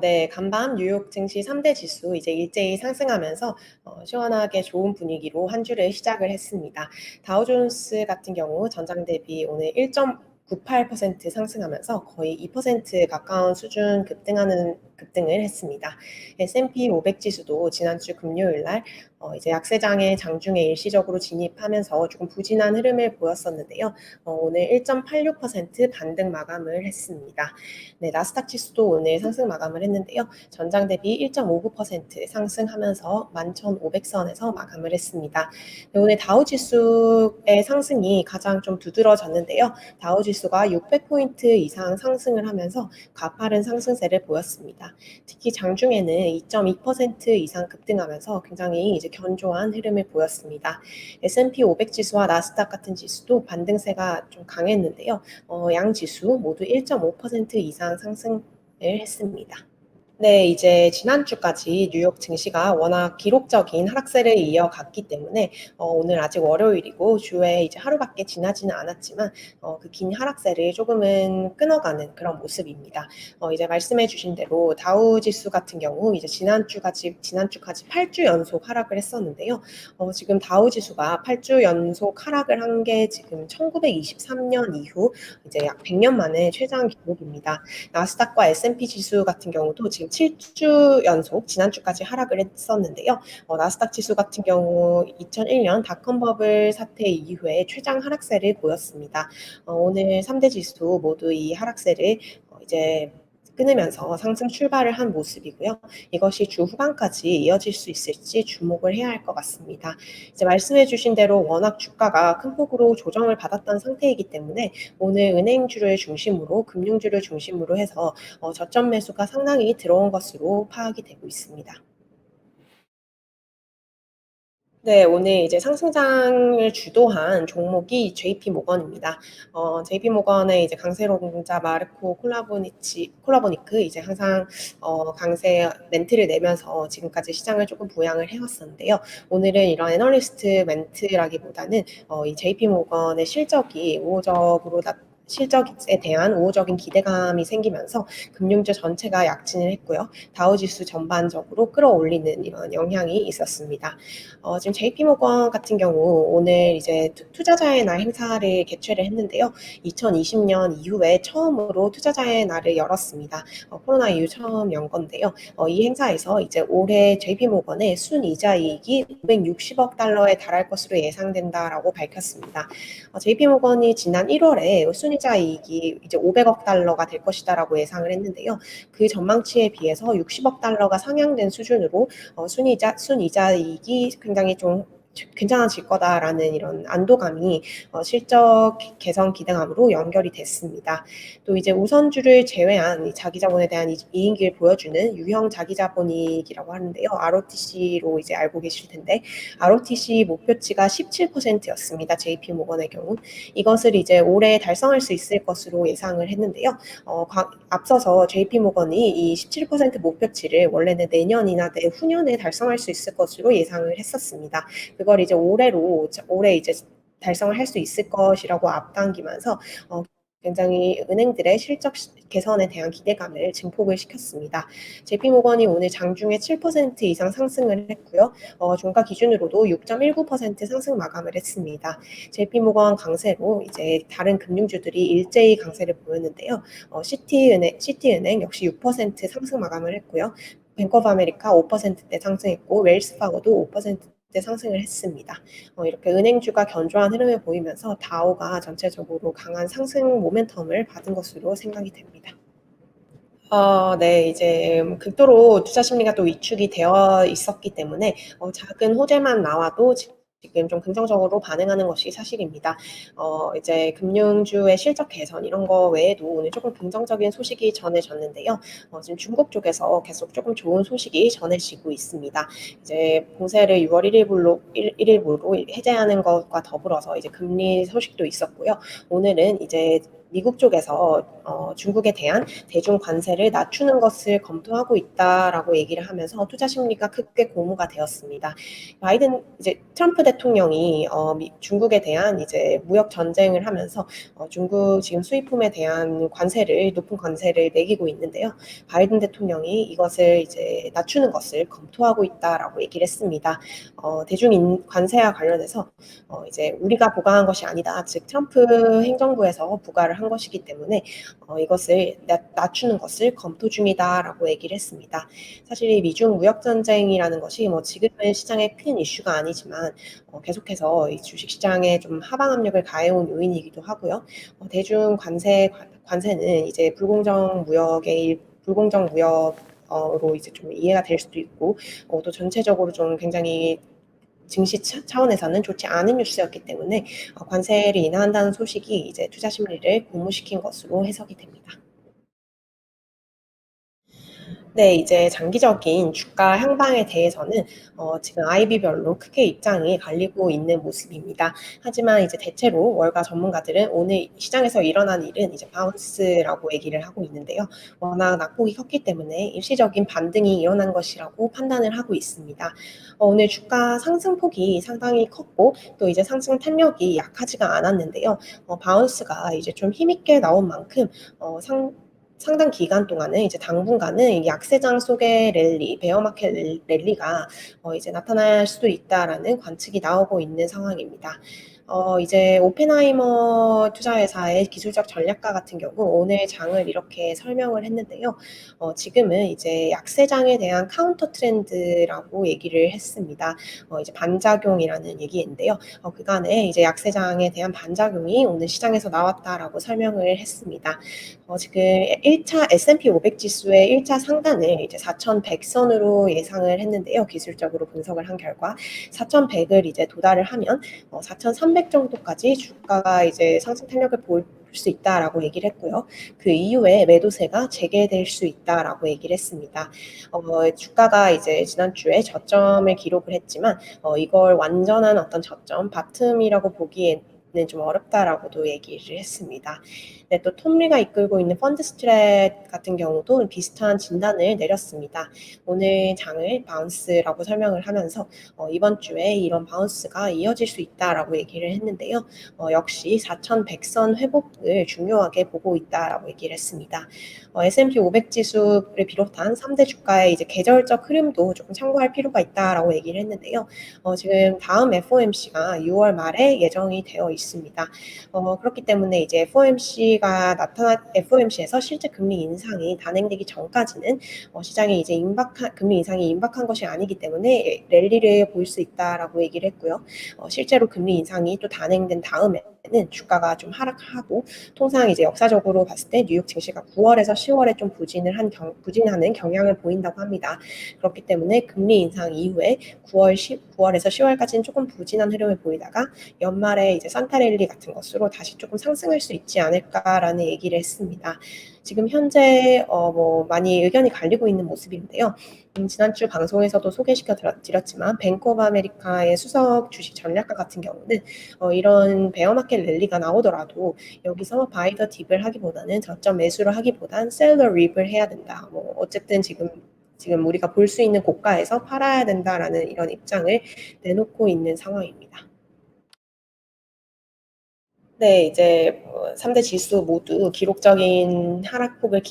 네. 간밤 뉴욕 증시 3대 지수 이제 일제히 상승하면서 시원하게 좋은 분위기로 한 주를 시작을 했습니다. 다우존스 같은 경우 전장 대비 오늘 1.98% 상승하면서 거의 2% 가까운 수준 급등을 했습니다. S&P 500 지수도 지난주 금요일 날 이제 약세장에 장중에 일시적으로 진입하면서 조금 부진한 흐름을 보였었는데요. 오늘 1.86% 반등 마감을 했습니다. 네, 나스닥 지수도 오늘 상승 마감을 했는데요. 전장 대비 1.59% 상승하면서 11,500선에서 마감을 했습니다. 네, 오늘 다우 지수의 상승이 가장 좀 두드러졌는데요. 다우 지수가 600포인트 이상 상승을 하면서 가파른 상승세를 보였습니다. 특히 장중에는 2.2% 이상 급등하면서 굉장히 이제 견조한 흐름을 보였습니다. S&P 500 지수와 나스닥 같은 지수도 반등세가 좀 강했는데요. 양 지수 모두 1.5% 이상 상승을 했습니다. 네, 이제 지난주까지 뉴욕 증시가 워낙 기록적인 하락세를 이어갔기 때문에 오늘 아직 월요일이고 주에 이제 하루밖에 지나지는 않았지만 그 긴 하락세를 조금은 끊어가는 그런 모습입니다. 이제 말씀해 주신 대로 다우 지수 같은 경우 이제 지난주까지 8주 연속 하락을 했었는데요. 지금 다우 지수가 8주 연속 하락을 한 게 지금 1923년 이후 이제 약 100년 만에 최장 기록입니다. 나스닥과 S&P 지수 같은 경우도 지금 7주 연속 지난주까지 하락을 했었는데요. 나스닥 지수 같은 경우 2001년 닷컴 버블 사태 이후에 최장 하락세를 보였습니다. 오늘 3대 지수 모두 이 하락세를 이제 끊으면서 상승 출발을 한 모습이고요. 이것이 주 후반까지 이어질 수 있을지 주목을 해야 할 것 같습니다. 이제 말씀해 주신 대로 워낙 주가가 큰 폭으로 조정을 받았던 상태이기 때문에 오늘 은행주를 중심으로 금융주를 중심으로 해서 저점 매수가 상당히 들어온 것으로 파악이 되고 있습니다. 네, 오늘 이제 상승장을 주도한 종목이 JP 모건입니다. JP 모건의 이제 강세론자 마르코 콜라보니크 이제 항상 강세 멘트를 내면서 지금까지 시장을 조금 부양을 해왔었는데요. 오늘은 이런 애널리스트 멘트라기보다는 이 JP 모건의 실적에 대한 우호적인 기대감이 생기면서 금융주 전체가 약진을 했고요. 다우지수 전반적으로 끌어올리는 이런 영향이 있었습니다. 지금 JP모건 같은 경우 오늘 이제 투자자의 날 행사를 개최를 했는데요. 2020년 이후에 처음으로 투자자의 날을 열었습니다. 코로나 이후 처음 연 건데요. 이 행사에서 이제 올해 JP모건의 순이자 이익이 560억 달러에 달할 것으로 예상된다라고 밝혔습니다. JP모건이 지난 1월에 순이자 이익이 이제 500억 달러가 될 것이다라고 예상을 했는데요. 그 전망치에 비해서 60억 달러가 상향된 수준으로 순이자 이익이 굉장히 좀 괜찮아질 거다라는 이런 안도감이 실적 개선 기대감으로 연결이 됐습니다. 또 이제 우선주를 제외한 이 자기자본에 대한 이익을 보여주는 유형 자기자본이익이라고 하는데요. ROTC로 이제 알고 계실 텐데 ROTC 목표치가 17%였습니다. JP 모건의 경우 이것을 이제 올해 달성할 수 있을 것으로 예상을 했는데요. 앞서서 JP 모건이 이 17% 목표치를 원래는 내년이나 내후년에 달성할 수 있을 것으로 예상을 했었습니다. 그걸 이제 올해 이제 달성을 할 수 있을 것이라고 앞당기면서 굉장히 은행들의 실적 개선에 대한 기대감을 증폭을 시켰습니다. JP모건이 오늘 장중에 7% 이상 상승을 했고요. 종가 기준으로도 6.19% 상승 마감을 했습니다. JP모건 강세로 이제 다른 금융주들이 일제히 강세를 보였는데요. 시티은행 역시 6% 상승 마감을 했고요. 뱅크 오브 아메리카 5%대 상승했고 웰스파고도 5%대 상승을 했습니다. 이렇게 은행주가 견조한 흐름을 보이면서 다우가 전체적으로 강한 상승 모멘텀을 받은 것으로 생각이 됩니다. 네. 이제 극도로 투자 심리가 또 위축이 되어 있었기 때문에 작은 호재만 나와도 지금 좀 긍정적으로 반응하는 것이 사실입니다. 이제 금융주의 실적 개선 이런 거 외에도 오늘 조금 긍정적인 소식이 전해졌는데요. 지금 중국 쪽에서 계속 조금 좋은 소식이 전해지고 있습니다. 이제 봉쇄를 6월 1일부로 해제하는 것과 더불어서 이제 금리 소식도 있었고요. 오늘은 이제 미국 쪽에서 중국에 대한 대중 관세를 낮추는 것을 검토하고 있다라고 얘기를 하면서 투자 심리가 크게 고무가 되었습니다. 바이든 이제 트럼프 대통령이 중국에 대한 이제 무역 전쟁을 하면서 중국 지금 수입품에 대한 관세를 높은 관세를 매기고 있는데요. 바이든 대통령이 이것을 이제 낮추는 것을 검토하고 있다라고 얘기를 했습니다. 대중 관세와 관련해서 이제 우리가 부과한 것이 아니다. 즉 트럼프 행정부에서 부과를 한 것이기 때문에 이것을 낮추는 것을 검토 중이다라고 얘기를 했습니다. 사실 이 미중 무역 전쟁이라는 것이 뭐 지금은 시장에 큰 이슈가 아니지만 계속해서 이 주식 시장에 좀 하방 압력을 가해온 요인이기도 하고요. 대중 관세는 이제 불공정 무역으로 이제 좀 이해가 될 수도 있고 또 전체적으로 좀 굉장히 증시 차원에서는 좋지 않은 뉴스였기 때문에 관세를 인하한다는 소식이 이제 투자 심리를 고무시킨 것으로 해석이 됩니다. 네, 이제 장기적인 주가 향방에 대해서는 지금 IB별로 크게 입장이 갈리고 있는 모습입니다. 하지만 이제 대체로 월가 전문가들은 오늘 시장에서 일어난 일은 이제 바운스라고 얘기를 하고 있는데요. 워낙 낙폭이 컸기 때문에 일시적인 반등이 일어난 것이라고 판단을 하고 있습니다. 오늘 주가 상승폭이 상당히 컸고 또 이제 상승 탄력이 약하지가 않았는데요. 바운스가 이제 좀 힘있게 나온 만큼 상당 기간 동안은 이제 당분간은 약세장 속의 베어마켓 랠리가 이제 나타날 수도 있다라는 관측이 나오고 있는 상황입니다. 이제 오펜하이머 투자회사의 기술적 전략가 같은 경우 오늘 장을 이렇게 설명을 했는데요. 지금은 이제 약세장에 대한 카운터 트렌드라고 얘기를 했습니다. 이제 반작용이라는 얘기인데요. 그간에 이제 약세장에 대한 반작용이 오늘 시장에서 나왔다라고 설명을 했습니다. 지금 1차 S&P 500 지수의 1차 상단을 이제 4,100선으로 예상을 했는데요. 기술적으로 분석을 한 결과 4,100을 이제 도달을 하면 4,300 정도까지 주가가 이제 상승 탄력을 볼 수 있다라고 얘기를 했고요. 그 이후에 매도세가 재개될 수 있다라고 얘기를 했습니다. 주가가 이제 지난주에 저점을 기록을 했지만 이걸 완전한 어떤 저점, 바텀이라고 보기에는 좀 어렵다라고도 얘기를 했습니다. 네, 또 톰리가 이끌고 있는 펀드 스트랩 같은 경우도 비슷한 진단을 내렸습니다. 오늘 장을 바운스라고 설명을 하면서 이번 주에 이런 바운스가 이어질 수 있다라고 얘기를 했는데요. 역시 4,100선 회복을 중요하게 보고 있다라고 얘기를 했습니다. S&P 500 지수를 비롯한 3대 주가의 이제 계절적 흐름도 조금 참고할 필요가 있다라고 얘기를 했는데요. 지금 다음 FOMC가 6월 말에 예정이 되어 있습니다. 그렇기 때문에 이제 FOMC에서 실제 금리 인상이 단행되기 전까지는 시장이 이제 금리 인상이 임박한 것이 아니기 때문에 랠리를 보일 수 있다라고 얘기를 했고요. 실제로 금리 인상이 또 단행된 다음에는 주가가 좀 하락하고 통상 이제 역사적으로 봤을 때 뉴욕 증시가 9월에서 10월에 좀 부진하는 경향을 보인다고 합니다. 그렇기 때문에 금리 인상 이후에 9월에서 10월까지는 조금 부진한 흐름을 보이다가 연말에 이제 산타랠리 같은 것으로 다시 조금 상승할 수 있지 않을까라는 얘기를 했습니다. 지금 현재 뭐 많이 의견이 갈리고 있는 모습인데요. 지난주 방송에서도 소개시켜 드렸지만 뱅크 오브 아메리카의 수석 주식 전략가 같은 경우는 이런 베어마켓 랠리가 나오더라도 여기서 바이 더 딥을 하기보다는 저점 매수를 하기보단 셀러 립을 해야 된다. 뭐 어쨌든 지금 우리가 볼 수 있는 고가에서 팔아야 된다라는 이런 입장을 내놓고 있는 상황입니다. 네, 이제 3대 지수 모두 기록적인 하락폭을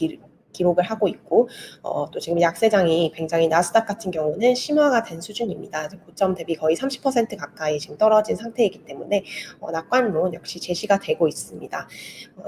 기록을 하고 있고 또 지금 약세장이 굉장히 나스닥 같은 경우는 심화가 된 수준입니다. 고점 대비 거의 30% 가까이 지금 떨어진 상태이기 때문에 낙관론 역시 제시가 되고 있습니다.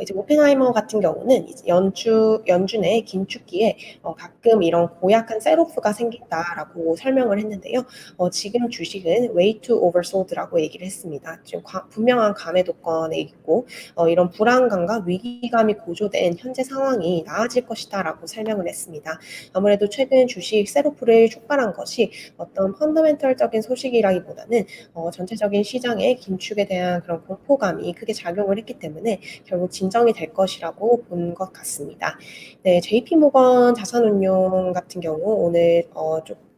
이제 오펜하이머 같은 경우는 이제 연준의 긴축기에 가끔 이런 고약한 셋오프가 생긴다라고 설명을 했는데요. 지금 주식은 way to oversold라고 얘기를 했습니다. 지금 분명한 감매도권에 있고 이런 불안감과 위기감이 고조된 현재 상황이 나아질 것이다라고 설명을 했습니다. 아무래도 최근 주식 셋오프를 촉발한 것이 어떤 펀더멘털적인 소식이라기보다는 전체적인 시장의 긴축에 대한 그런 공포감이 크게 작용을 했기 때문에 결국 진정이 될 것이라고 본 것 같습니다. 네, JP모건 자산운용 같은 경우 오늘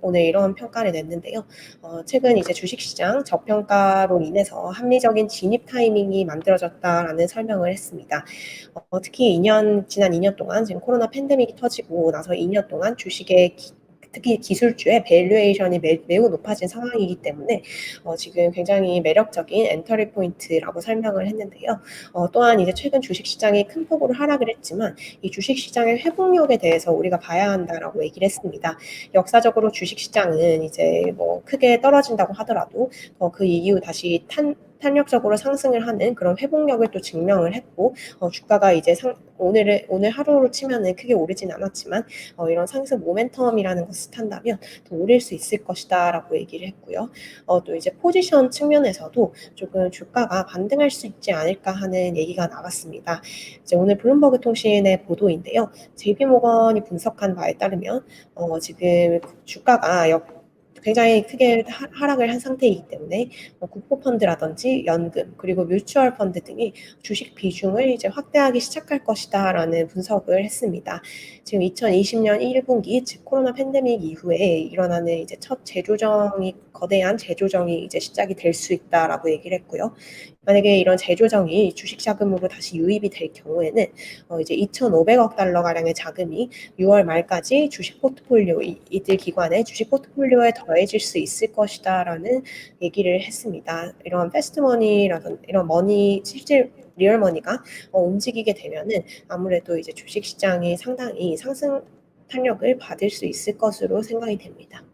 오늘 이런 평가를 냈는데요. 최근 이제 주식시장 저평가로 인해서 합리적인 진입 타이밍이 만들어졌다라는 설명을 했습니다. 특히 지난 2년 동안 지금 코로나 팬데믹이 터지고 나서 2년 동안 주식의 특히 기술주의 밸류에이션이 매우 높아진 상황이기 때문에 지금 굉장히 매력적인 엔터리 포인트라고 설명을 했는데요. 또한 이제 최근 주식시장이 큰 폭으로 하락을 했지만 이 주식시장의 회복력에 대해서 우리가 봐야 한다라고 얘기를 했습니다. 역사적으로 주식시장은 이제 뭐 크게 떨어진다고 하더라도 그 이후 다시 탄력적으로 상승을 하는 그런 회복력을 또 증명을 했고 주가가 이제 오늘 하루로 치면은 크게 오르진 않았지만 이런 상승 모멘텀이라는 것을 탄다면 더 오를 수 있을 것이다라고 얘기를 했고요. 또 이제 포지션 측면에서도 조금 주가가 반등할 수 있지 않을까 하는 얘기가 나왔습니다. 이제 오늘 블룸버그 통신의 보도인데요. JP모건이 분석한 바에 따르면 지금 주가가 굉장히 크게 하락을 한 상태이기 때문에 국고펀드라든지 연금 그리고 뮤추얼 펀드 등이 주식 비중을 이제 확대하기 시작할 것이다라는 분석을 했습니다. 지금 2020년 1분기 즉 코로나 팬데믹 이후에 일어나는 이제 첫 거대한 재조정이 이제 시작이 될 수 있다라고 얘기를 했고요. 만약에 이런 재조정이 주식 자금으로 다시 유입이 될 경우에는 이제 2,500억 달러 가량의 자금이 6월 말까지 주식 포트폴리오 이들 기관의 주식 포트폴리오에 더해질 수 있을 것이다라는 얘기를 했습니다. 이런 패스트머니라든 이런 실제 리얼머니가 움직이게 되면은 아무래도 이제 주식 시장이 상당히 상승 탄력을 받을 수 있을 것으로 생각이 됩니다.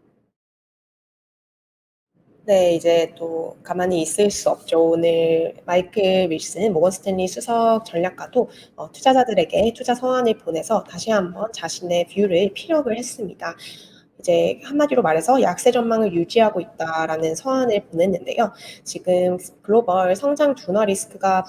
네, 이제 또 가만히 있을 수 없죠. 오늘 마이클 윌슨 모건 스탠리 수석 전략가도 투자자들에게 투자 서한을 보내서 다시 한번 자신의 뷰를 피력을 했습니다. 이제 한마디로 말해서 약세 전망을 유지하고 있다라는 서한을 보냈는데요. 지금 글로벌 성장 둔화 리스크가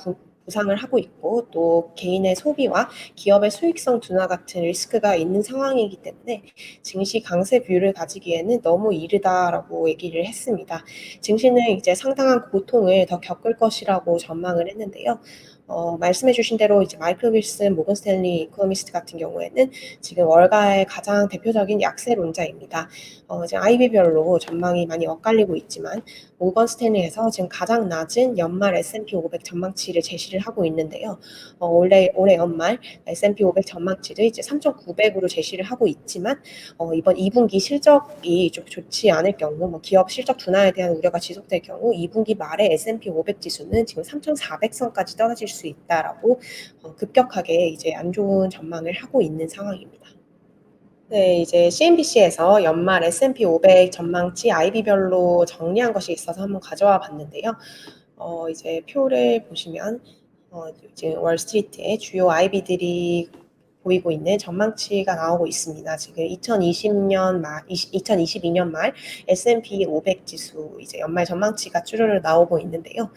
부상을 하고 있고 또 개인의 소비와 기업의 수익성 둔화 같은 리스크가 있는 상황이기 때문에 증시 강세 뷰를 가지기에는 너무 이르다라고 얘기를 했습니다. 증시는 이제 상당한 고통을 더 겪을 것이라고 전망을 했는데요. 말씀해 주신 대로 이제 마이클 윌슨 모건 스탠리 이코노미스트 같은 경우에는 지금 월가의 가장 대표적인 약세론자입니다. 이제 IB별로 전망이 많이 엇갈리고 있지만 모건 스탠리에서 지금 가장 낮은 연말 S&P 500 전망치를 제시를 하고 있는데요. 올해 연말 S&P 500 전망치를 이제 3,900으로 제시를 하고 있지만 이번 2분기 실적이 좀 좋지 않을 경우 뭐 기업 실적 둔화에 대한 우려가 지속될 경우 2분기 말에 S&P 500 지수는 지금 3,400선까지 떨어질 수 있다라고 급격하게 이제 안 좋은 전망을 하고 있는 상황입니다. 네, 이제 CNBC에서 연말 S&P 500 전망치 IB별로 정리한 것이 있어서 한번 가져와 봤는데요. 이제 표를 보시면 지금 월스트리트의 주요 IB들이 보이고 있는 전망치가 나오고 있습니다. 지금 2022년 말 S&P 500 지수 이제 연말 전망치가 쭈루루 나오고 있는데요.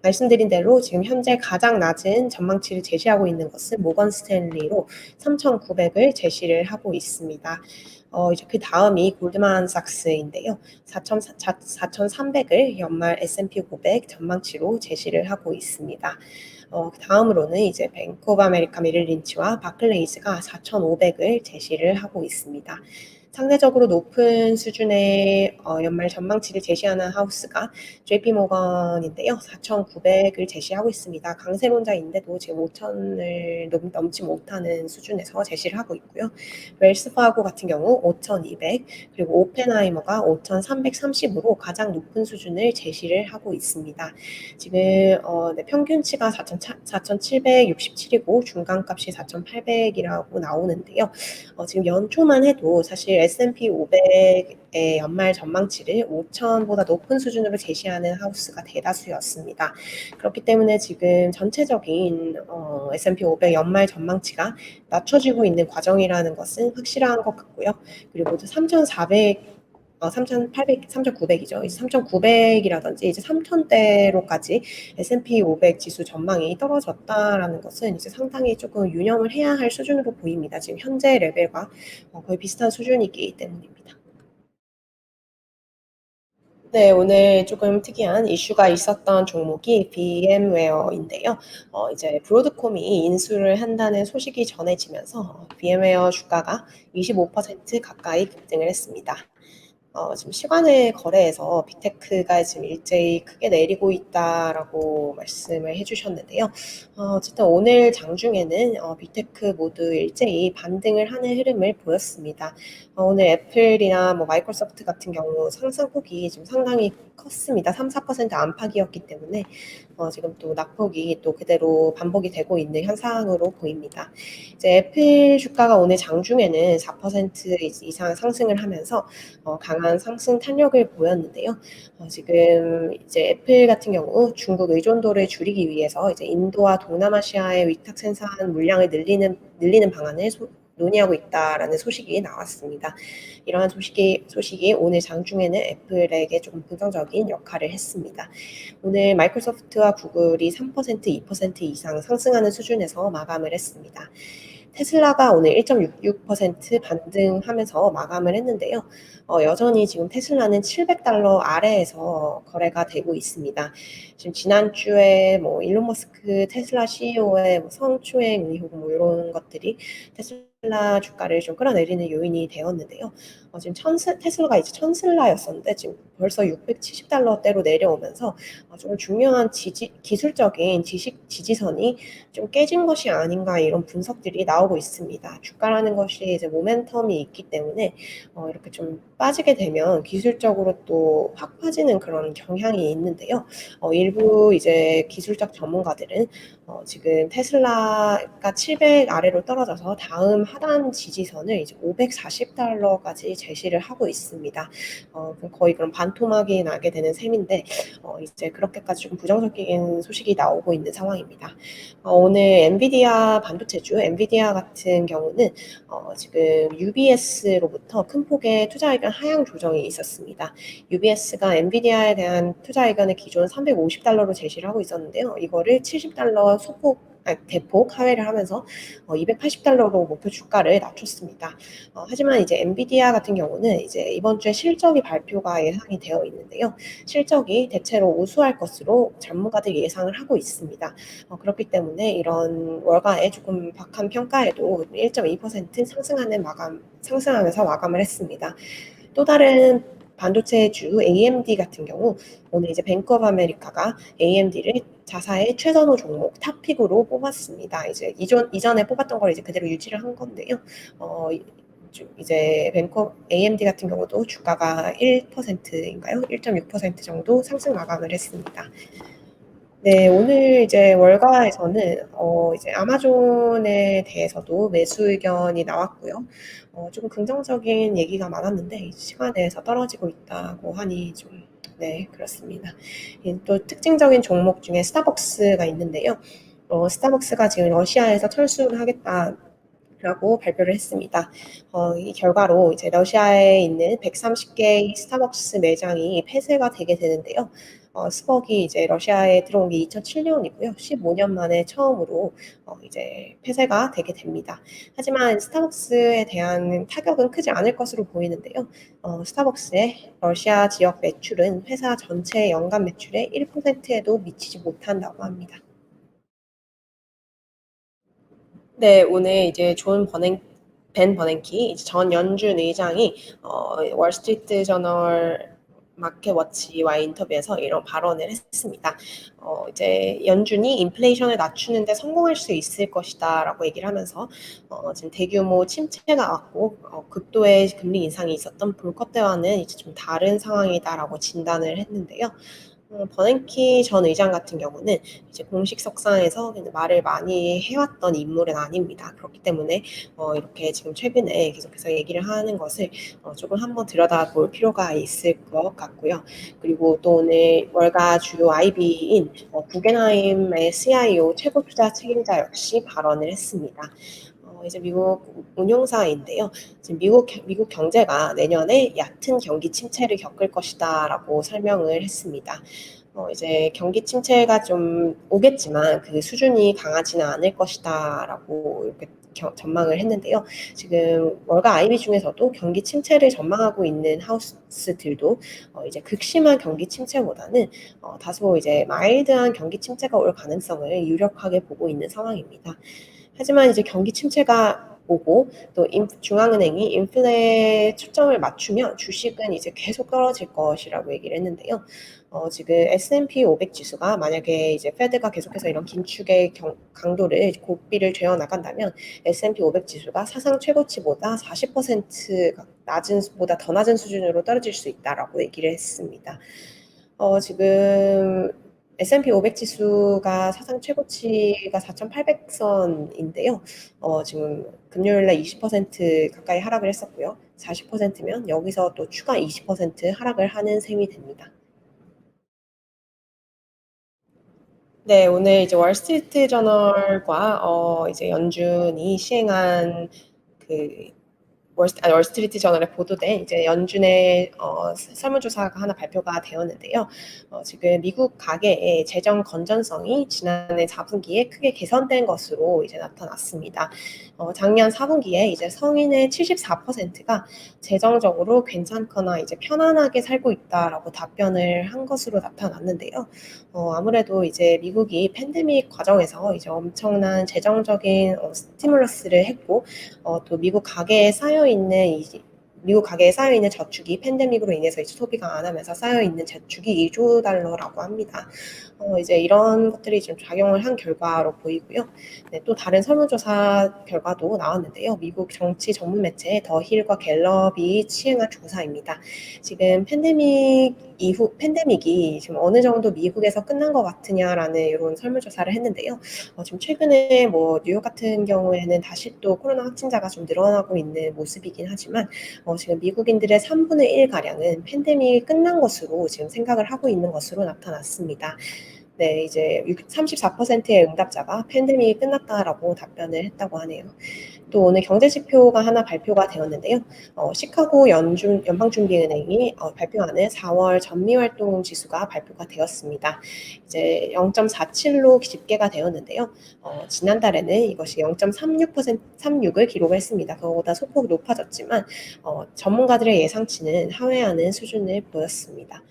말씀드린 대로 지금 현재 가장 낮은 전망치를 제시하고 있는 것은 모건 스탠리로 3,900을 제시를 하고 있습니다. 이제 그 다음이 골드만삭스인데요. 4,300을 연말 S&P 500 전망치로 제시를 하고 있습니다. 그 다음으로는 이제 뱅크 오브 아메리카 메릴린치와 바클레이즈가 4,500을 제시를 하고 있습니다. 상대적으로 높은 수준의 연말 전망치를 제시하는 하우스가 JP모건인데요. 4,900을 제시하고 있습니다. 강세론자인데도 지금 5,000을 넘지 못하는 수준에서 제시를 하고 있고요. 웰스파고 같은 경우 5,200 그리고 오펜하이머가 5,330으로 가장 높은 수준을 제시를 하고 있습니다. 지금 네, 평균치가 4,767이고 중간값이 4,800이라고 나오는데요. 지금 연초만 해도 사실 S&P 500의 연말 전망치를 5,000보다 높은 수준으로 제시하는 하우스가 대다수였습니다. 그렇기 때문에 지금 전체적인 S&P 500 연말 전망치가 낮춰지고 있는 과정이라는 것은 확실한 것 같고요. 그리고 3,900이죠. 이제 3,900이라든지 이제 3,000대로까지 S&P 500 지수 전망이 떨어졌다라는 것은 이제 상당히 조금 유념을 해야 할 수준으로 보입니다. 지금 현재 레벨과 거의 비슷한 수준이기 때문입니다. 네, 오늘 조금 특이한 이슈가 있었던 종목이 VM웨어인데요. 이제 브로드콤이 인수를 한다는 소식이 전해지면서 VM웨어 주가가 25% 가까이 급등을 했습니다. 지금 시간의 거래에서 빅테크가 지금 일제히 크게 내리고 있다라고 말씀을 해주셨는데요. 어쨌든 오늘 장중에는 빅테크 모두 일제히 반등을 하는 흐름을 보였습니다. 오늘 애플이나 뭐 마이크로소프트 같은 경우 상승폭이 좀 상당히 컸습니다. 3, 4% 안팎이었기 때문에 지금 또 낙폭이 또 그대로 반복이 되고 있는 현상으로 보입니다. 이제 애플 주가가 오늘 장중에는 4% 이상 상승을 하면서 강한 상승 탄력을 보였는데요. 지금 이제 애플 같은 경우 중국 의존도를 줄이기 위해서 이제 인도와 동남아시아의 위탁 생산 물량을 늘리는 방안을 논의하고 있다라는 소식이 나왔습니다. 이러한 소식이 오늘 장중에는 애플에게 조금 긍정적인 역할을 했습니다. 오늘 마이크로소프트와 구글이 3%, 2% 이상 상승하는 수준에서 마감을 했습니다. 테슬라가 오늘 1.66% 반등하면서 마감을 했는데요. 여전히 지금 테슬라는 $700 아래에서 거래가 되고 있습니다. 지금 지난주에 뭐 일론 머스크 테슬라 CEO의 뭐 성추행 의혹 뭐 이런 것들이 테슬라 주가를 좀 끌어내리는 요인이 되었는데요. 지금 테슬라가 이제 천슬라였었는데 지금 벌써 $670대로 내려오면서 좀 중요한 기술적인 지지선이 좀 깨진 것이 아닌가 이런 분석들이 나오고 있습니다. 주가라는 것이 이제 모멘텀이 있기 때문에 이렇게 좀 빠지게 되면 기술적으로 또 확 빠지는 그런 경향이 있는데요. 일부 이제 기술적 전문가들은 지금 테슬라가 700 아래로 떨어져서 다음 하단 지지선을 이제 $540까지 제시를 하고 있습니다. 거의 그런 반토막이 나게 되는 셈인데 이제 그렇게까지 좀 부정적인 소식이 나오고 있는 상황입니다. 오늘 엔비디아 반도체주 엔비디아 같은 경우는 지금 UBS로부터 큰 폭의 투자 의견 하향 조정이 있었습니다. UBS가 엔비디아에 대한 투자 의견을 기존 $350로 제시를 하고 있었는데요. 이거를 $70 대폭 하회를 하면서 $280로 목표 주가를 낮췄습니다. 하지만 이제 엔비디아 같은 경우는 이제 이번 주에 실적이 발표가 예상이 되어 있는데요. 실적이 대체로 우수할 것으로 전문가들이 예상을 하고 있습니다. 그렇기 때문에 이런 월가에 조금 박한 평가에도 1.2% 상승하면서 마감을 했습니다. 또 다른 반도체주 AMD 같은 경우 오늘 이제 뱅크 오브 아메리카가 AMD를 자사의 최선호 종목 탑픽으로 뽑았습니다. 이제 이전에 뽑았던 걸 이제 그대로 유지를 한 건데요. 이제 AMD 같은 경우도 주가가 1%인가요? 1.6% 정도 상승 마감을 했습니다. 네, 오늘 이제 월가에서는 이제 아마존에 대해서도 매수 의견이 나왔고요. 조금 긍정적인 얘기가 많았는데 시간에서 떨어지고 있다고 하니 좀 네, 그렇습니다. 또 특징적인 종목 중에 스타벅스가 있는데요. 스타벅스가 지금 러시아에서 철수를 하겠다라고 발표를 했습니다. 이 결과로 이제 러시아에 있는 130개의 스타벅스 매장이 폐쇄가 되게 되는데요. 스벅이 이제 러시아에 들어온 게 2007년이고요. 15년 만에 처음으로 이제 폐쇄가 되게 됩니다. 하지만 스타벅스에 대한 타격은 크지 않을 것으로 보이는데요. 스타벅스의 러시아 지역 매출은 회사 전체 연간 매출의 1%에도 미치지 못한다고 합니다. 네, 오늘 이제 벤 버냉키 전 연준 의장이 월스트리트 저널 마켓워치와 인터뷰에서 이런 발언을 했습니다. 이제 연준이 인플레이션을 낮추는데 성공할 수 있을 것이다라고 얘기를 하면서 지금 대규모 침체가 왔고 극도의 금리 인상이 있었던 볼커 때와는 이제 좀 다른 상황이다라고 진단을 했는데요. 버냉키 전 의장 같은 경우는 이제 공식 석상에서 말을 많이 해왔던 인물은 아닙니다. 그렇기 때문에 이렇게 지금 최근에 계속해서 얘기를 하는 것을 조금 한번 들여다볼 필요가 있을 것 같고요. 그리고 또 오늘 월가 주요 IB인 구겐하임의 CIO 최고 투자 책임자 역시 발언을 했습니다. 이제 미국 운용사인데요. 지금 미국 경제가 내년에 얕은 경기 침체를 겪을 것이다라고 설명을 했습니다. 이제 경기 침체가 좀 오겠지만 그 수준이 강하지는 않을 것이다라고 이렇게 전망을 했는데요. 지금 월가 IB 중에서도 경기 침체를 전망하고 있는 하우스들도 이제 극심한 경기 침체보다는 다소 이제 마일드한 경기 침체가 올 가능성을 유력하게 보고 있는 상황입니다. 하지만 이제 경기 침체가 오고 또 중앙은행이 인플레에 초점을 맞추면 주식은 이제 계속 떨어질 것이라고 얘기를 했는데요. 지금 S&P 500 지수가 만약에 이제 페드가 계속해서 이런 긴축의 강도를 고비를 죄어 나간다면 S&P 500 지수가 사상 최고치보다 40%가 보다 더 낮은 수준으로 떨어질 수 있다라고 얘기를 했습니다. 지금 S&P 500 지수가 사상 최고치가 4,800선인데요. 지금 금요일 날 20% 가까이 하락을 했었고요. 40%면 여기서 또 추가 20% 하락을 하는 셈이 됩니다. 네, 오늘 이제 월스트리트 저널과 이제 연준이 시행한 그 월스트리트 저널에 보도된 이제 연준의 설문조사가 하나 발표가 되었는데요. 지금 미국 가계의 재정 건전성이 지난해 4분기에 크게 개선된 것으로 이제 나타났습니다. 작년 4분기에 이제 성인의 74%가 재정적으로 괜찮거나 이제 편안하게 살고 있다라고 답변을 한 것으로 나타났는데요. 아무래도 이제 미국이 팬데믹 과정에서 이제 엄청난 재정적인 스티뮬러스를 했고 또 미국 가계에 쌓여 있는 저축이 팬데믹으로 인해서 이제 소비가 안 하면서 쌓여 있는 저축이 2조 달러라고 합니다. 이제 이런 것들이 좀 작용을 한 결과로 보이고요. 네, 또 다른 설문조사 결과도 나왔는데요. 미국 정치 전문 매체 더 힐과 갤럽이 시행한 조사입니다. 지금 팬데믹이 지금 어느 정도 미국에서 끝난 것 같으냐라는 이런 설문조사를 했는데요. 지금 최근에 뭐 뉴욕 같은 경우에는 다시 또 코로나 확진자가 좀 늘어나고 있는 모습이긴 하지만 지금 미국인들의 3분의 1 가량은 팬데믹이 끝난 것으로 지금 생각을 하고 있는 것으로 나타났습니다. 네, 이제 34%의 응답자가 팬데믹이 끝났다라고 답변을 했다고 하네요. 또 오늘 경제 지표가 하나 발표가 되었는데요. 시카고 연방준비은행이 발표하는 4월 전미활동 지수가 발표가 되었습니다. 이제 0.47로 집계가 되었는데요. 지난달에는 이것이 0.36을 기록했습니다. 그거보다 소폭 높아졌지만 전문가들의 예상치는 하회하는 수준을 보였습니다.